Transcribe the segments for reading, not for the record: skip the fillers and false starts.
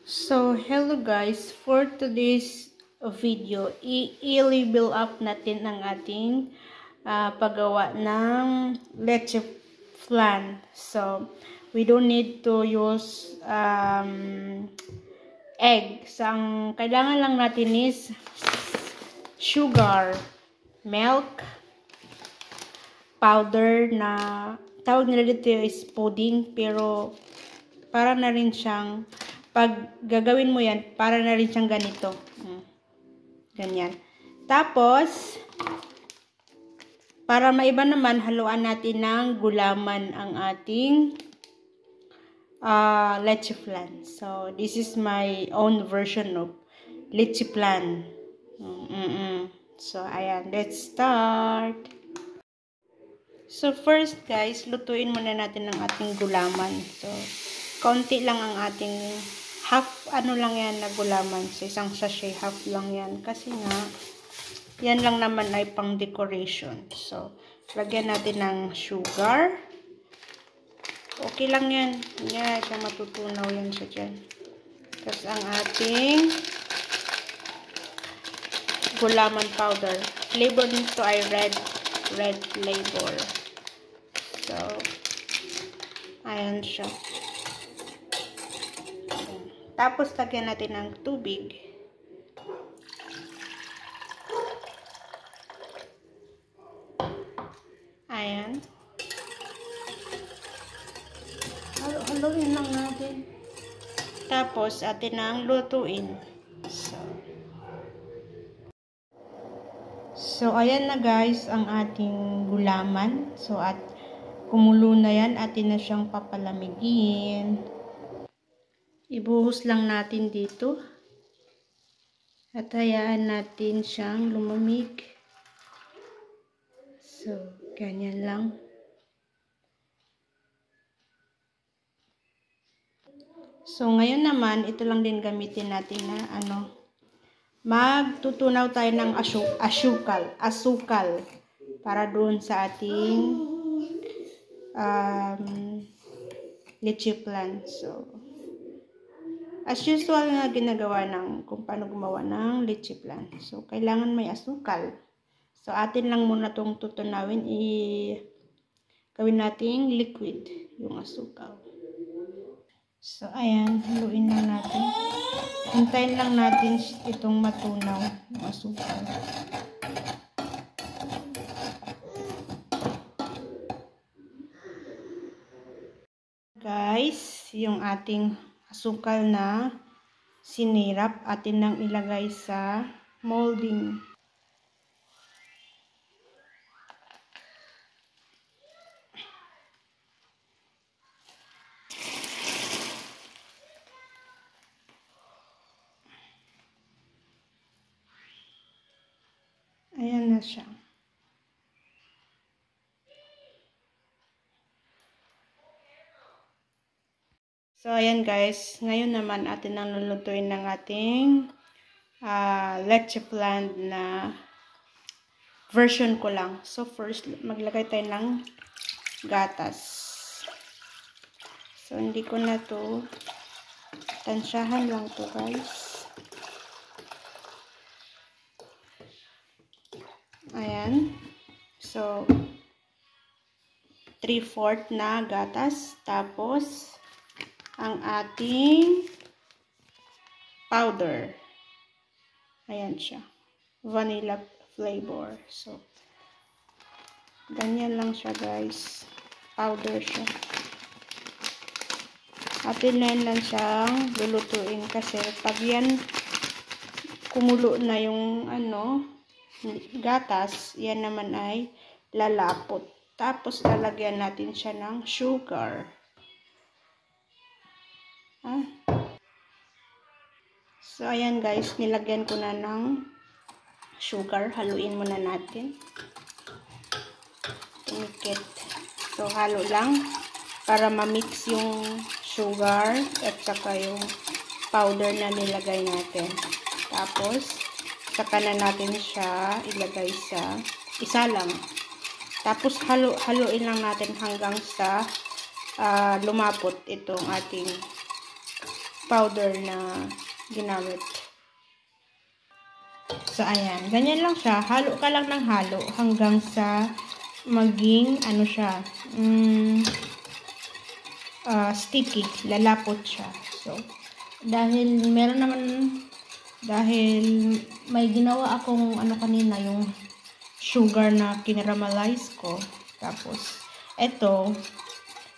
So, hello guys, for today's video, i-level up natin ang ating paggawa ng leche flan. So, we don't need to use egg. So, ang kailangan lang natin is sugar, milk, powder na tawag nila dito is pudding, pero para na rin siyang pag gagawin mo yan, para na rin siyang ganito. Ganyan. Tapos, para maiba naman, haluan natin ng gulaman ang ating leche flan. So, this is my own version of leche flan. So, ayan. Let's start. So, first guys, lutuin muna natin ang ating gulaman. So, konti lang ang ating half, lang yan na gulaman. So, isang sachet, half lang yan. Kasi nga, yan lang naman ay pang decoration. So, lagyan natin ng sugar. Okay lang yan. Yan, siya matutunaw yan siya dyan. Tapos, ang ating gulaman powder. Flavor nito ay red flavor. So, ayan siya. Tapos, lagyan natin ng tubig. Ayan. Haluin lang natin. Tapos, atin ang lutuin. So, ayan na guys, ang ating gulaman. So, at kumulo na yan, atin na siyang papalamigin. Ibuhos lang natin dito. At hayaan natin siyang lumamig. So, ganyan lang. So, ngayon naman, ito lang din gamitin natin na magtutunaw tayo ng asukal para doon sa ating leche flan. So, as usual na ginagawa kung paano gumawa ng leche flan. So, kailangan may asukal. So, atin lang muna itong tutunawin. Gawin nating liquid yung asukal. So, ayan. Haluin lang natin. Hintayin lang natin itong matunaw yung asukal. Guys, yung ating asukal na sinirap, atin nang ilagay sa molding. Ayan na siya. So, ayan guys. Ngayon naman atin nang lulutuin ng ating leche flan na version ko lang. So, first, maglagay tayo ng gatas. So, hindi ko na to tansyahan lang to guys. Ayan. So, 3/4 na gatas. Tapos, ang ating powder. Ayan siya. Vanilla flavor. So, ganyan lang siya guys. Powder siya. Atin na lang siyang lulutuin kasi pag yan kumulo na yung gatas, yan naman ay lalapot. Tapos, lalagyan natin siya ng sugar. So, ayan guys, nilagyan ko na ng sugar. Haluin muna natin. Tumikit. So, halo lang para ma-mix yung sugar at saka yung powder na nilagay natin. Tapos, saka na natin siya ilagay sa isa lang. Tapos, haluin lang natin hanggang sa lumapot itong ating powder na ginamit. So, ayan. Ganyan lang siya. Halo ka lang ng halo hanggang sa maging, ano siya, sticky. Lalapot siya. So, dahil may ginawa akong, ano kanina, yung sugar na kinaramalize ko. Tapos, eto,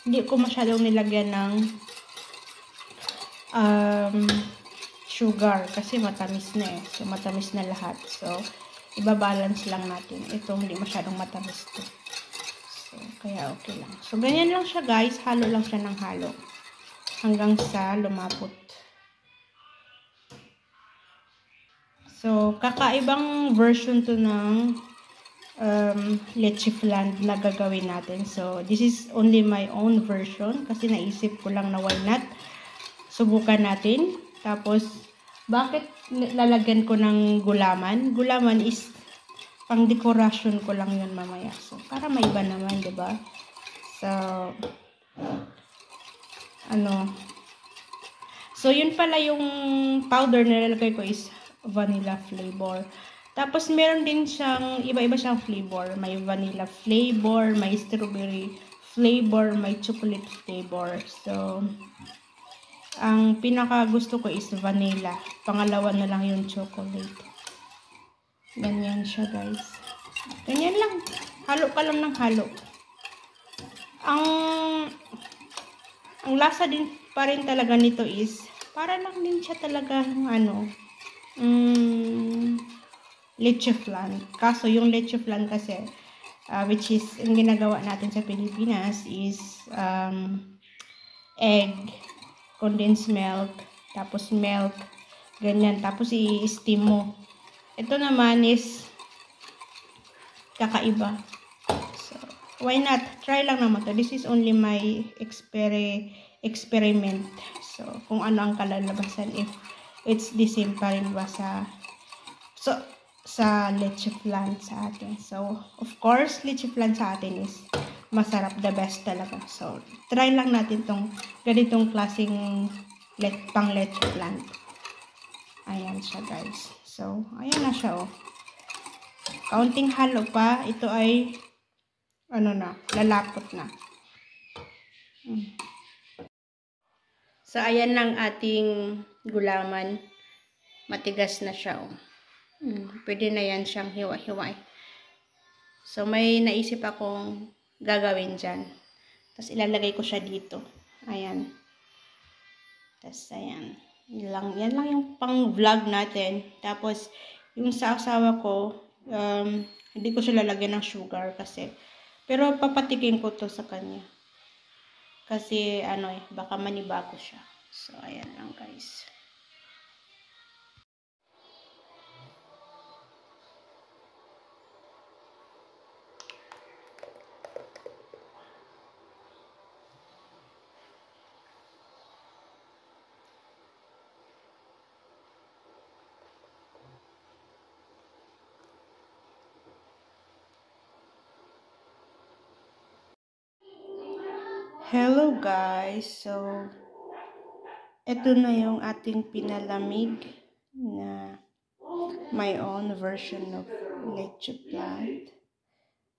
hindi ko masyadong nilagyan ng sugar kasi matamis na eh. So, matamis na lahat. So, ibabalance lang natin. Ito, hindi masyadong matamis to. So, kaya okay lang. So, ganyan lang siya guys. Halo lang siya ng halo. Hanggang sa lumapot. So, kakaibang version to ng leche flan na gagawin natin. So, this is only my own version kasi naisip ko lang na why not. Subukan natin. Tapos, bakit lalagyan ko ng gulaman? Gulaman is pang decoration ko lang yun mamaya. So, para may iba naman, diba? So, So, yun pala yung powder na lalagay ko is vanilla flavor. Tapos, meron din siyang, iba-iba siyang flavor. May vanilla flavor, may strawberry flavor, may chocolate flavor. So, ang pinaka gusto ko is vanilla. Pangalawa na lang yung chocolate. Ganyan siya, guys. Ganyan lang. Halo ka lang ng halo. Ang lasa din pa rin talaga nito is, para lang din siya talaga leche flan. Kaso yung leche flan kasi, which is, ang ginagawa natin sa Pilipinas is, egg, condensed milk, tapos milk, ganyan. Tapos i-steam mo. Ito naman is kakaiba. So, why not? Try lang naman to. This is only my experiment. So, kung ano ang kalalabasan if it's the same pa rin ba sa leche flan sa atin. So, of course, leche flan sa atin is masarap, the best talaga. So, try lang natin tong ganitong klaseng pang leche flan. Ayan siya, guys. So, ayan na siya, oh. Kaunting halo pa. Ito ay, lalapot na. So, ayan lang ating gulaman. Matigas na siya, oh. Pwede na yan siyang hiwa-hiwa. So, may naisip akong gagawin dyan. Tapos, ilalagay ko siya dito. Ayan. Tapos, ayan. Yan lang yung pang-vlog natin. Tapos, yung sa asawa ko, hindi ko siya lalagyan ng sugar kasi. Pero, papatikin ko to sa kanya. Kasi, baka manibago siya. So, ayan lang, guys. Hello guys, so ito na yung ating pinalamig na my own version of leche flan.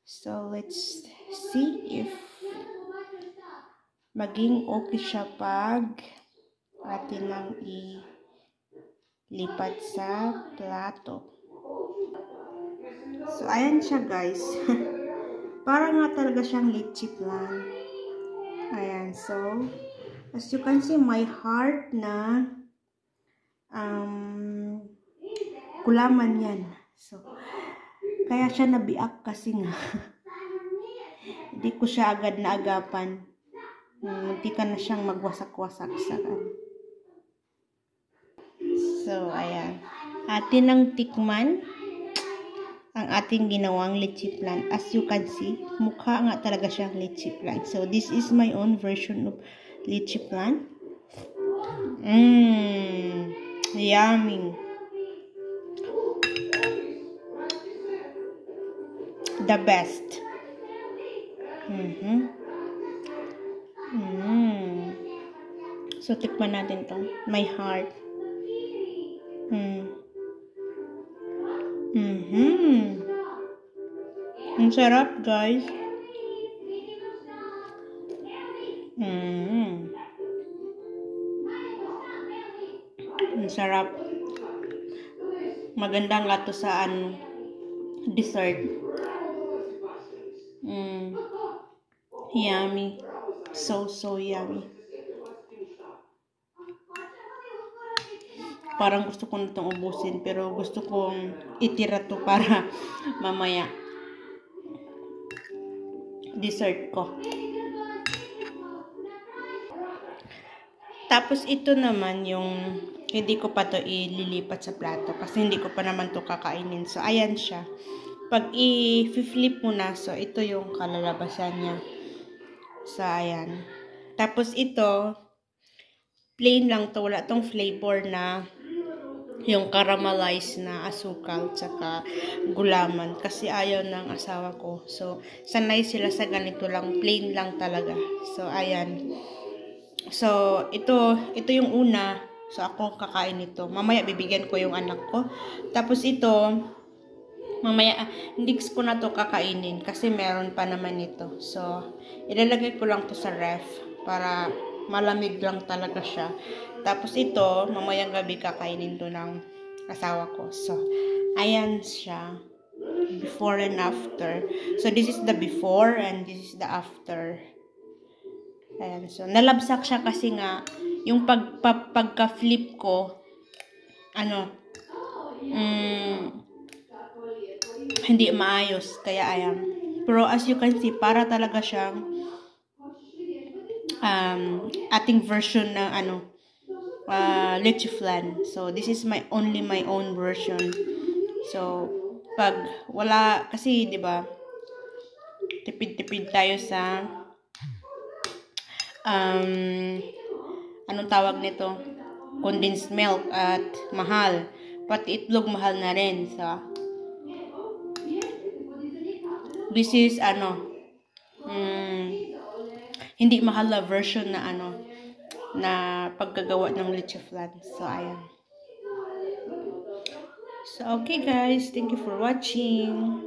So let's see if maging okay siya pag atin lang ilipat sa plato. So ayan siya guys. Parang nga talaga siyang leche flan. Ayan, so, as you can see, my heart na gulaman yan. So, kaya siya nabiak kasi nga. Hindi ko siya agad naagapan. Munti ka na siyang magwasak-wasak sa So, ayan. Atin ang tikman ang ating ginawang leche flan. As you can see, mukha nga talaga siyang leche flan. So, this is my own version of leche flan. Yummy. The best. So, So, tikman natin to. My heart. Ang sarap, guys. Ang sarap. Magandang lato sa dessert. Yummy. So yummy. Parang gusto ko na itong ubusin, pero gusto kong itira to para mamaya dessert ko. Tapos ito naman yung hindi ko pa to ililipat sa plato kasi hindi ko pa naman to kakainin. So ayan siya. Pag i-flip mo na, so ito yung kalalabasan niya. So ayan. Tapos ito plain lang to, wala tong flavor na yung caramelized na asukal tsaka gulaman kasi ayaw ng asawa ko. So sanay sila sa ganito lang, plain lang talaga. So ayan. So ito yung una. So ako kakain ito. Mamaya bibigyan ko yung anak ko. Tapos ito mamaya hindi ko na to kakainin kasi meron pa naman ito. So ilalagay ko lang to sa ref para malamig lang talaga siya. Tapos ito, mamayang gabi kakainin to ng asawa ko. So, ayan siya. Before and after. So, this is the before and this is the after. Ayan. So, nalabsak siya kasi nga, yung pagka-flip ko, hindi maayos. Kaya, ayan. Pero, as you can see, para talaga siyang ating version ng leche flan. So this is my own version. So pag wala kasi 'di ba? Tipid-tipid tayo sa anong tawag nito? Condensed milk at mahal. Pati itlog mahal na rin. So this is hindi mahal na version na na paggagawa ng leche flan. So, ayan. So, okay guys. Thank you for watching.